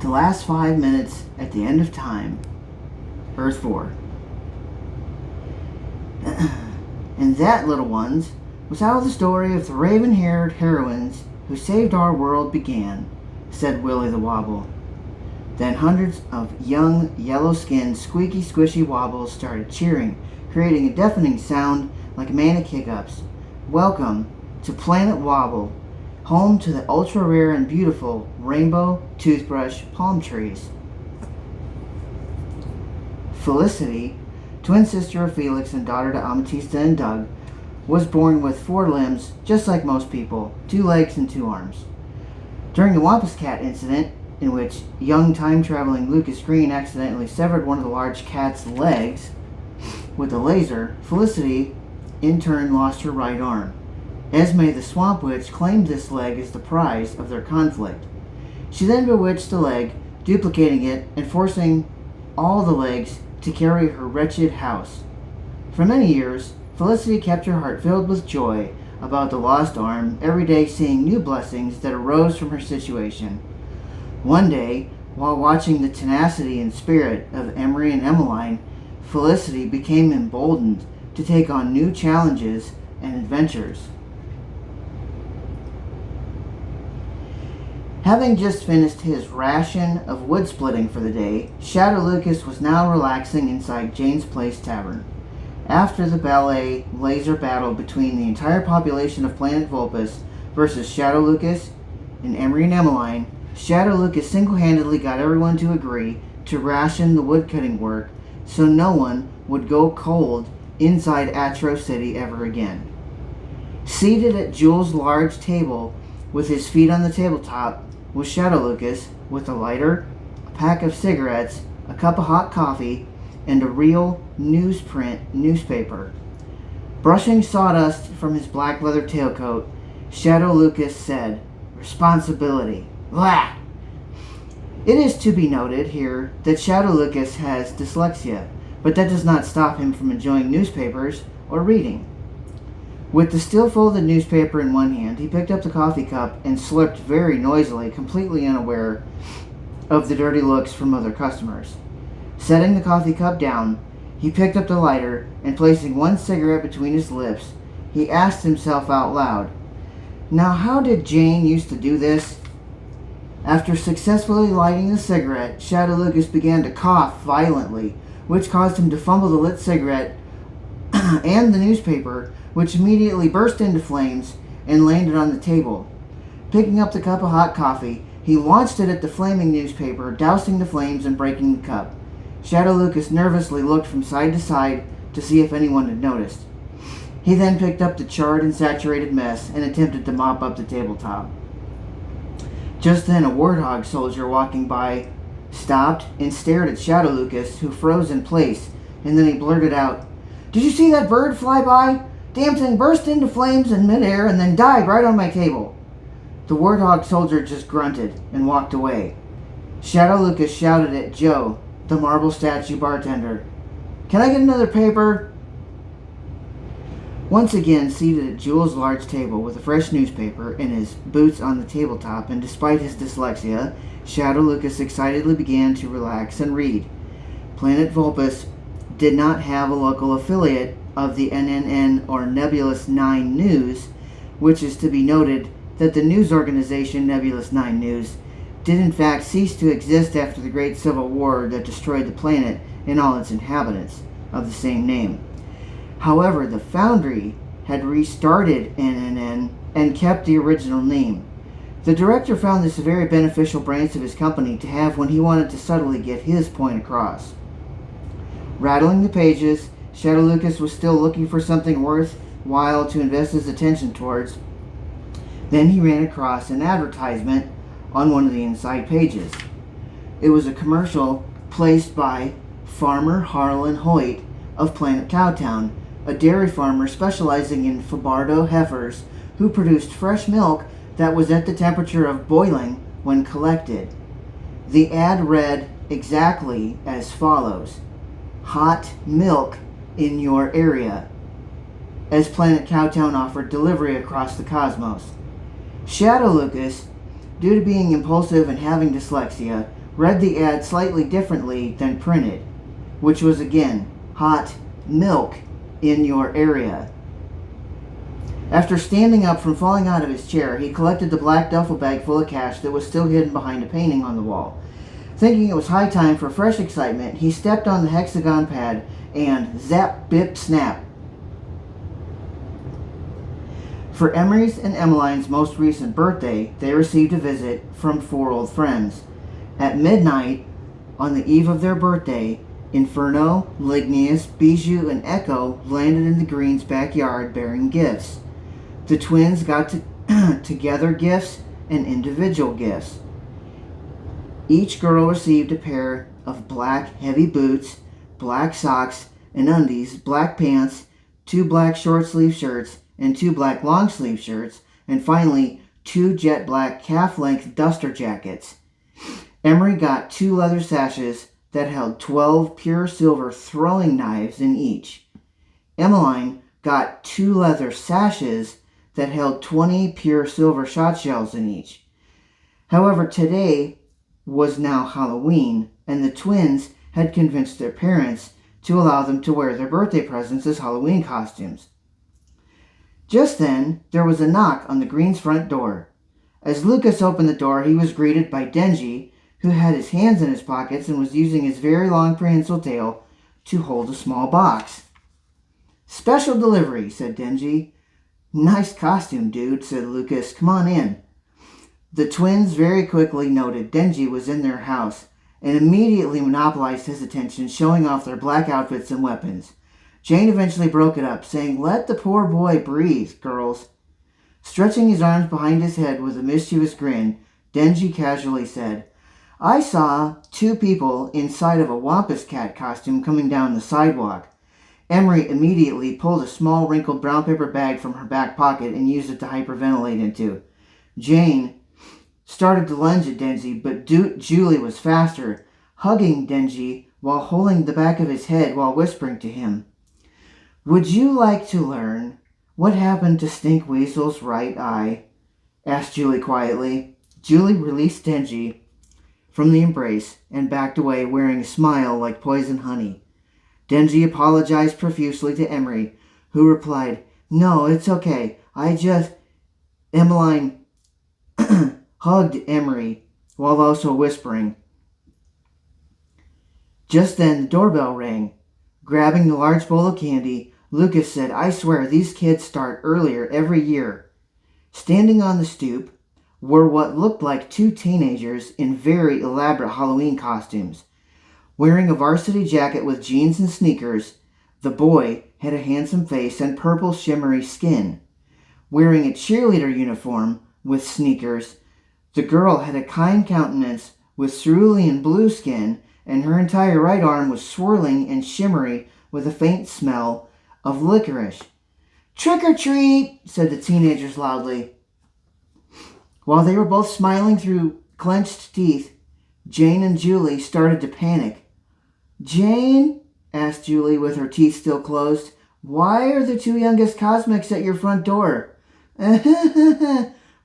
the last 5 minutes at the end of time. Earth 4. And that, little ones, was how the story of the raven-haired heroines who saved our world began, said Willie the Wobble. Then hundreds of young, yellow-skinned, squeaky, squishy wobbles started cheering, creating a deafening sound like manic hiccups. Welcome to Planet Wobble, home to the ultra-rare and beautiful rainbow toothbrush palm trees. Felicity, twin sister of Felix and daughter to Amatista and Doug, was born with 4 limbs, just like most people, 2 legs and 2 arms. During the Wampus Cat incident, in which young time-traveling Lucas Green accidentally severed one of the large cat's legs with a laser, Felicity in turn lost her right arm. Esme the Swamp Witch claimed this leg as the prize of their conflict. She then bewitched the leg, duplicating it and forcing all the legs to carry her wretched house. For many years, Felicity kept her heart filled with joy about the lost arm, every day seeing new blessings that arose from her situation. One day, while watching the tenacity and spirit of Emery and Emmeline, Felicity became emboldened to take on new challenges and adventures. Having just finished his ration of wood splitting for the day, Shadow Lucas was now relaxing inside Jane's Place Tavern. After the ballet laser battle between the entire population of Planet Vulpus versus Shadow Lucas and Emery and Emmeline, Shadow Lucas single-handedly got everyone to agree to ration the woodcutting work so no one would go cold inside Atro City ever again. Seated at Jules' large table with his feet on the tabletop was Shadow Lucas with a lighter, a pack of cigarettes, a cup of hot coffee, and a real newsprint newspaper. Brushing sawdust from his black leather tailcoat, Shadow Lucas said, "Responsibility. Blah!" It is to be noted here that Shadow Lucas has dyslexia, but that does not stop him from enjoying newspapers or reading. With the still folded newspaper in one hand, he picked up the coffee cup and slurped very noisily, completely unaware of the dirty looks from other customers. Setting the coffee cup down, he picked up the lighter and placing one cigarette between his lips, he asked himself out loud, "Now how did Jane used to do this?" After successfully lighting the cigarette, Shadow Lucas began to cough violently, which caused him to fumble the lit cigarette and the newspaper, which immediately burst into flames and landed on the table. Picking up the cup of hot coffee, he launched it at the flaming newspaper, dousing the flames and breaking the cup. Shadow Lucas nervously looked from side to side to see if anyone had noticed. He then picked up the charred and saturated mess and attempted to mop up the tabletop. Just then a warthog soldier walking by stopped and stared at Shadow Lucas, who froze in place, and then he blurted out, "Did you see that bird fly by? Damn thing burst into flames in midair and then died right on my table." The warthog soldier just grunted and walked away. Shadow Lucas shouted at Joe, the marble statue bartender, "Can I get another paper?" Once again seated at Jules' large table with a fresh newspaper and his boots on the tabletop, and despite his dyslexia, Shadow Lucas excitedly began to relax and read. Planet Vulpus did not have a local affiliate of the NNN or Nebulous 9 News, which is to be noted that the news organization Nebulous 9 News did in fact cease to exist after the Great Civil War that destroyed the planet and all its inhabitants of the same name. However, the Foundry had restarted NNN and kept the original name. The director found this a very beneficial branch of his company to have when he wanted to subtly get his point across. Rattling the pages, Shadow Lucas was still looking for something worthwhile to invest his attention towards. Then he ran across an advertisement on one of the inside pages. It was a commercial placed by Farmer Harlan Hoyt of Planet Cowtown, a dairy farmer specializing in Fabardo heifers who produced fresh milk that was at the temperature of boiling when collected. The ad read exactly as follows: "Hot milk in your area," as Planet Cowtown offered delivery across the cosmos. Shadow Lucas, due to being impulsive and having dyslexia, read the ad slightly differently than printed, which was again, hot milk in your area. After standing up from falling out of his chair, he collected the black duffel bag full of cash that was still hidden behind a painting on the wall. Thinking it was high time for fresh excitement, he stepped on the hexagon pad and zap, bip, snap. For Emery's and Emmeline's most recent birthday, they received a visit from 4 old friends. At midnight, on the eve of their birthday, Inferno, Lignius, Bijou, and Echo landed in the Greens' backyard bearing gifts. The twins got together gifts and individual gifts. Each girl received a pair of black heavy boots, black socks and undies, black pants, 2 black short sleeve shirts, and 2 black long sleeve shirts, and finally 2 jet black calf-length duster jackets. Emery got 2 leather sashes that held 12 pure silver throwing knives in each. Emmeline got 2 leather sashes that held 20 pure silver shot shells in each. However, today was now Halloween, and the twins had convinced their parents to allow them to wear their birthday presents as Halloween costumes. Just then, there was a knock on the Greens' front door. As Lucas opened the door, he was greeted by Denji, who had his hands in his pockets and was using his very long prehensile tail to hold a small box. "Special delivery," said Denji. "Nice costume, dude," said Lucas. "Come on in." The twins very quickly noted Denji was in their house and immediately monopolized his attention, showing off their black outfits and weapons. Jane eventually broke it up, saying, "Let the poor boy breathe, girls." Stretching his arms behind his head with a mischievous grin, Denji casually said, "I saw 2 people inside of a Wampus Cat costume coming down the sidewalk." Emery immediately pulled a small wrinkled brown paper bag from her back pocket and used it to hyperventilate into. Jane started to lunge at Denji, but Julie was faster, hugging Denji while holding the back of his head while whispering to him. "Would you like to learn what happened to Stink Weasel's right eye?" asked Julie quietly. Julie released Denji from the embrace and backed away, wearing a smile like poison honey. Denji apologized profusely to Emery, who replied, "No, it's okay. Emmeline hugged Emery while also whispering. Just then the doorbell rang. Grabbing the large bowl of candy, Lucas said, "I swear these kids start earlier every year." Standing on the stoop were what looked like 2 teenagers in very elaborate Halloween costumes. Wearing a varsity jacket with jeans and sneakers, the boy had a handsome face and purple shimmery skin. Wearing a cheerleader uniform with sneakers, the girl had a kind countenance with cerulean blue skin, and her entire right arm was swirling and shimmery with a faint smell of licorice. "Trick or treat," said the teenagers loudly. While they were both smiling through clenched teeth, Jane and Julie started to panic. "Jane," asked Julie with her teeth still closed, "why are the 2 youngest cosmics at your front door?"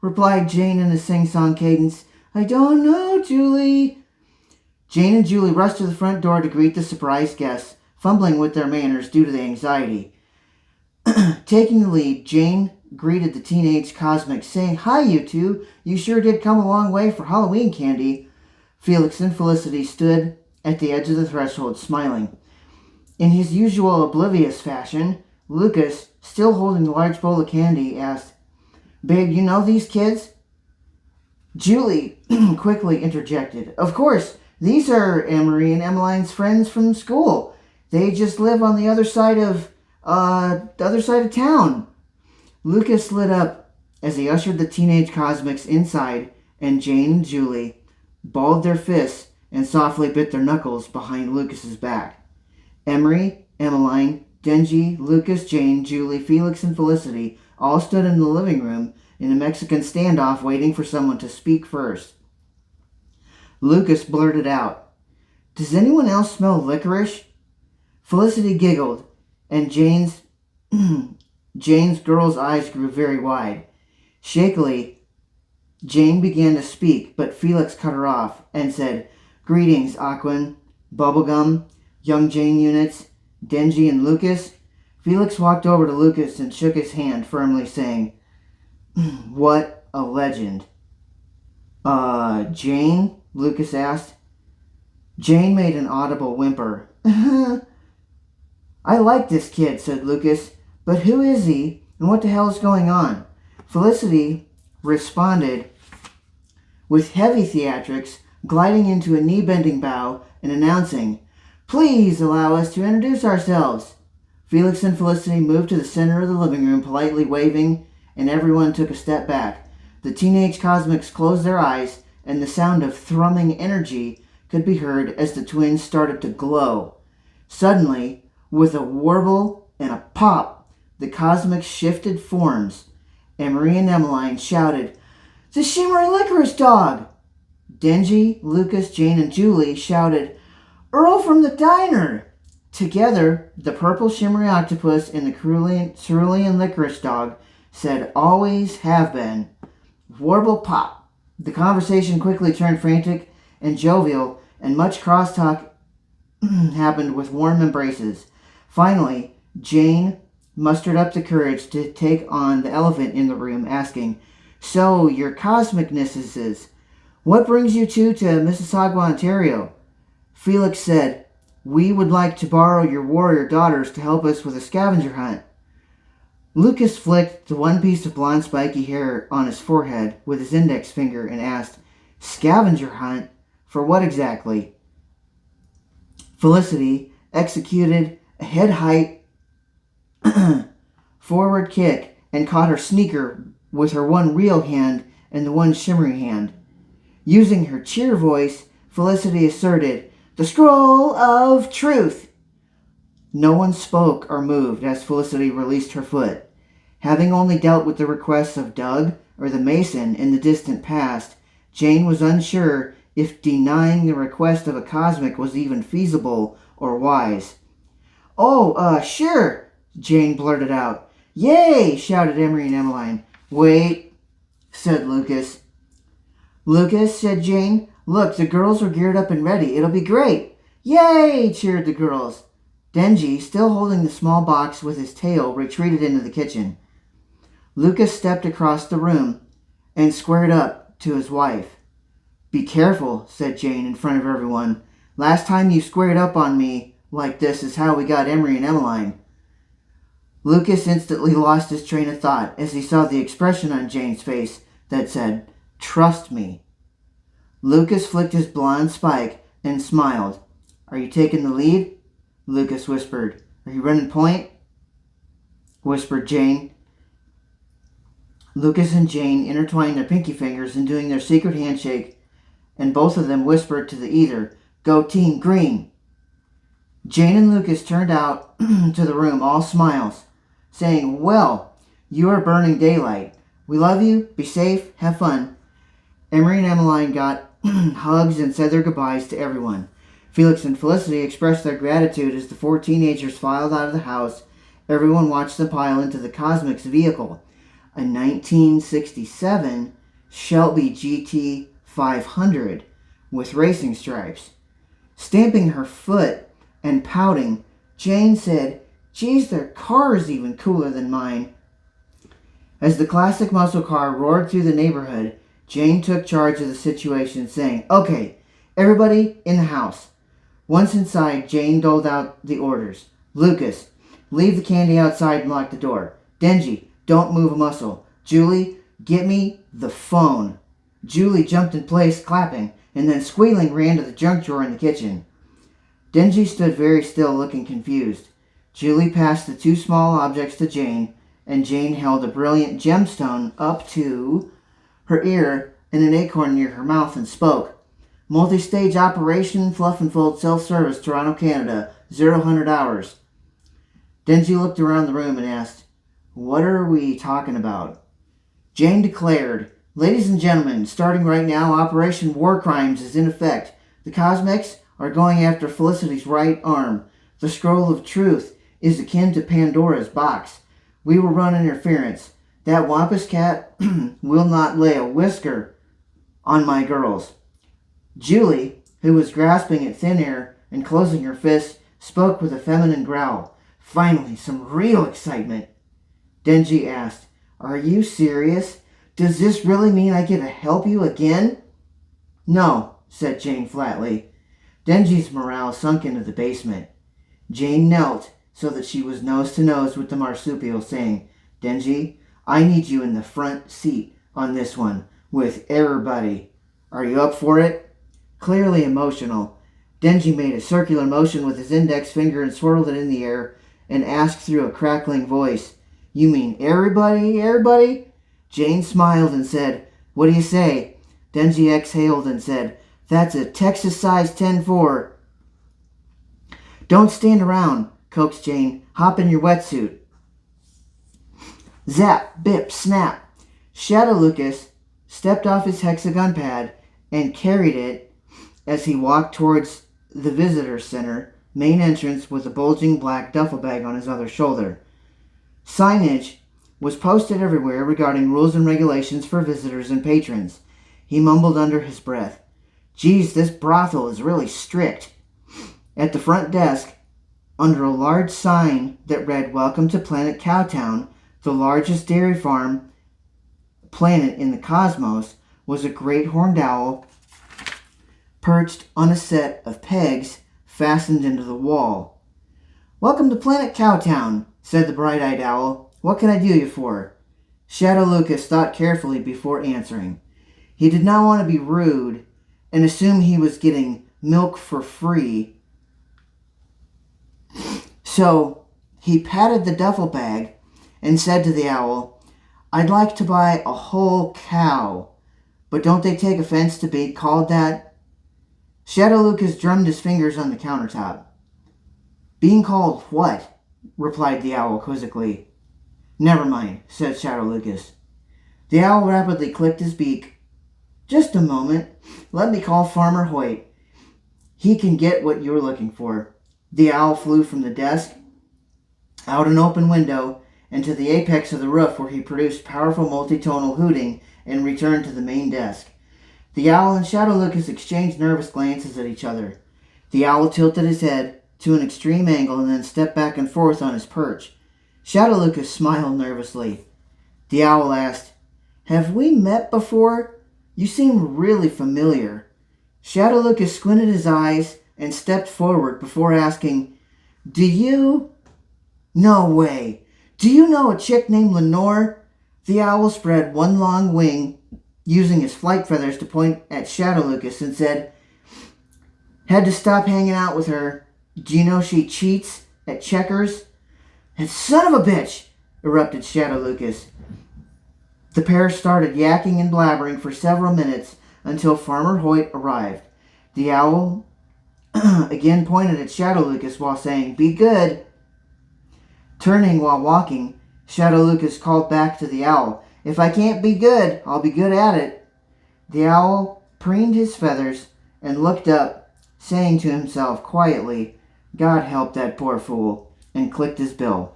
replied Jane in a sing-song cadence. "I don't know, Julie." Jane and Julie rushed to the front door to greet the surprised guests, fumbling with their manners due to the anxiety. Taking the lead, Jane greeted the teenage cosmics, saying, "Hi, you 2. You sure did come a long way for Halloween candy." Felix and Felicity stood at the edge of the threshold, smiling. In his usual oblivious fashion, Lucas, still holding the large bowl of candy, asked, "Babe, you know these kids?" Julie quickly interjected, "Of course, these are Emery and Emmeline's friends from school. They just live on the other side of town." Lucas lit up as he ushered the teenage cosmics inside, and Jane and Julie balled their fists and softly bit their knuckles behind Lucas's back. Emery, Emmeline, Denji, Lucas, Jane, Julie, Felix, and Felicity all stood in the living room in a Mexican standoff waiting for someone to speak first. Lucas blurted out, "Does anyone else smell licorice?" Felicity giggled, and Jane's girl's eyes grew very wide. Shakily, Jane began to speak, but Felix cut her off and said, Greetings, Aquin, Bubblegum, Young Jane units, Denji and Lucas. Felix walked over to Lucas and shook his hand firmly, saying, "What a legend." Jane? Lucas asked. Jane made an audible whimper. "I like this kid," said Lucas, "but who is he, and what the hell is going on?" Felicity responded with heavy theatrics, gliding into a knee-bending bow and announcing, "Please allow us to introduce ourselves." Felix and Felicity moved to the center of the living room, politely waving, and everyone took a step back. The teenage cosmics closed their eyes, and the sound of thrumming energy could be heard as the twins started to glow. Suddenly, with a warble and a pop, the cosmics shifted forms. Emery and Emmeline shouted, "The Shimmery Licorice Dog!" Denji, Lucas, Jane, and Julie shouted, "Earl from the Diner!" Together, the purple shimmery octopus and the cerulean licorice dog said, "Always have been." Warble pop. The conversation quickly turned frantic and jovial, and much crosstalk happened with warm embraces. Finally, Jane mustered up the courage to take on the elephant in the room, asking, "So, your cosmicnesses, what brings you two to Mississauga, Ontario?" Felix said, "We would like to borrow your warrior daughters to help us with a scavenger hunt." Lucas flicked the one piece of blonde spiky hair on his forehead with his index finger and asked, "Scavenger hunt? For what exactly?" Felicity executed a head-height forward kick and caught her sneaker with her one real hand and the one shimmery hand. Using her cheer voice, Felicity asserted, "The Scroll of Truth." No one spoke or moved as Felicity released her foot. Having only dealt with the requests of Doug or the Mason in the distant past, Jane was unsure if denying the request of a cosmic was even feasible or wise. "Oh, sure," Jane blurted out. "Yay!" shouted Emery and Emmeline. "Wait," said Lucas. "Lucas," said Jane, "look, the girls are geared up and ready. It'll be great." "Yay!" cheered the girls. Denji, still holding the small box with his tail, retreated into the kitchen. Lucas stepped across the room and squared up to his wife. "Be careful," said Jane in front of everyone. "Last time you squared up on me like this is how we got Emery and Emmeline." Lucas instantly lost his train of thought as he saw the expression on Jane's face that said, "Trust me." Lucas flicked his blonde spike and smiled. "Are you taking the lead?" Lucas whispered. "Are you running point?" whispered Jane. Lucas and Jane intertwined their pinky fingers in doing their secret handshake, and both of them whispered to the ether, "Go Team Green." Jane and Lucas turned out to the room, all smiles, saying, "Well, you are burning daylight. We love you. Be safe. Have fun." Emery and Emmeline got hugs and said their goodbyes to everyone. Felix and Felicity expressed their gratitude as the four teenagers filed out of the house. Everyone watched them pile into the Cosmic's vehicle, a 1967 Shelby GT 500 with racing stripes. Stamping her foot and pouting, Jane said, "Geez, their car is even cooler than mine." As the classic muscle car roared through the neighborhood, Jane took charge of the situation, saying, "Okay, everybody in the house." Once inside, Jane doled out the orders. "Lucas, leave the candy outside and lock the door. Denji, don't move a muscle. Julie, get me the phone." Julie jumped in place, clapping, and then squealing ran to the junk drawer in the kitchen. Denji stood very still, looking confused. Julie passed the two small objects to Jane, and Jane held a brilliant gemstone up to her ear and an acorn near her mouth and spoke. "Multi-stage operation, Fluff and Fold self-service, Toronto, Canada, 0-100 hours." Denji looked around the room and asked, "What are we talking about?" Jane declared, "Ladies and gentlemen, starting right now, Operation War Crimes is in effect. The Cosmics are going after Felicity's right arm. The Scroll of Truth is akin to Pandora's box. We will run interference. That Wampus cat will not lay a whisker on my girls." Julie, who was grasping at thin air and closing her fists, spoke with a feminine growl. Finally, some real excitement. Denji asked, Are you serious? Does this really mean I get to help you again? No, said Jane flatly. Denji's morale sunk into the basement. Jane knelt so that she was nose to nose with the marsupial, saying, Denji, I need you in the front seat on this one, with everybody. Are you up for it? Clearly emotional, Denji made a circular motion with his index finger and swirled it in the air and asked through a crackling voice, You mean everybody, everybody? Jane smiled and said, What do you say? Denji exhaled and said, That's a Texas size 10-4. Don't stand around, coaxed Jane. Hop in your wetsuit. Zap, bip, snap. Shadow Lucas stepped off his hexagon pad and carried it as he walked towards the visitor center main entrance with a bulging black duffel bag on his other shoulder. Signage was posted everywhere regarding rules and regulations for visitors and patrons. He mumbled under his breath, Geez, this brothel is really strict. At the front desk, under a large sign that read, Welcome to Planet Cowtown, the largest dairy farm planet in the cosmos, was a great horned owl perched on a set of pegs fastened into the wall. Welcome to Planet Cowtown, said the bright-eyed owl. What can I do you for? Shadow Lucas thought carefully before answering. He did not want to be rude and assume he was getting milk for free. So he patted the duffel bag and said to the owl, I'd like to buy a whole cow, but don't they take offense to being called that? Shadow Lucas drummed his fingers on the countertop. Being called what? Replied the owl quizzically. Never mind, said Shadow Lucas. The owl rapidly clicked his beak. Just a moment. Let me call Farmer Hoyt. He can get what you're looking for. The owl flew from the desk, out an open window, and to the apex of the roof where he produced powerful multitonal hooting and returned to the main desk. The owl and Shadow Lucas exchanged nervous glances at each other. The owl tilted his head to an extreme angle and then stepped back and forth on his perch. Shadow Lucas smiled nervously. The owl asked, Have we met before? You seem really familiar. Shadow Lucas squinted his eyes and stepped forward before asking, Do you? No way. Do you know a chick named Lenore? The owl spread one long wing, using his flight feathers to point at Shadow Lucas, and said, Had to stop hanging out with her. Do you know she cheats at checkers? And son of a bitch, erupted Shadow Lucas. The pair started yakking and blabbering for several minutes until Farmer Hoyt arrived. The owl again pointed at Shadow Lucas while saying, Be good. Turning while walking, Shadow Lucas called back to the owl, If I can't be good, I'll be good at it. The owl preened his feathers and looked up, saying to himself quietly, God help that poor fool, and clicked his bill.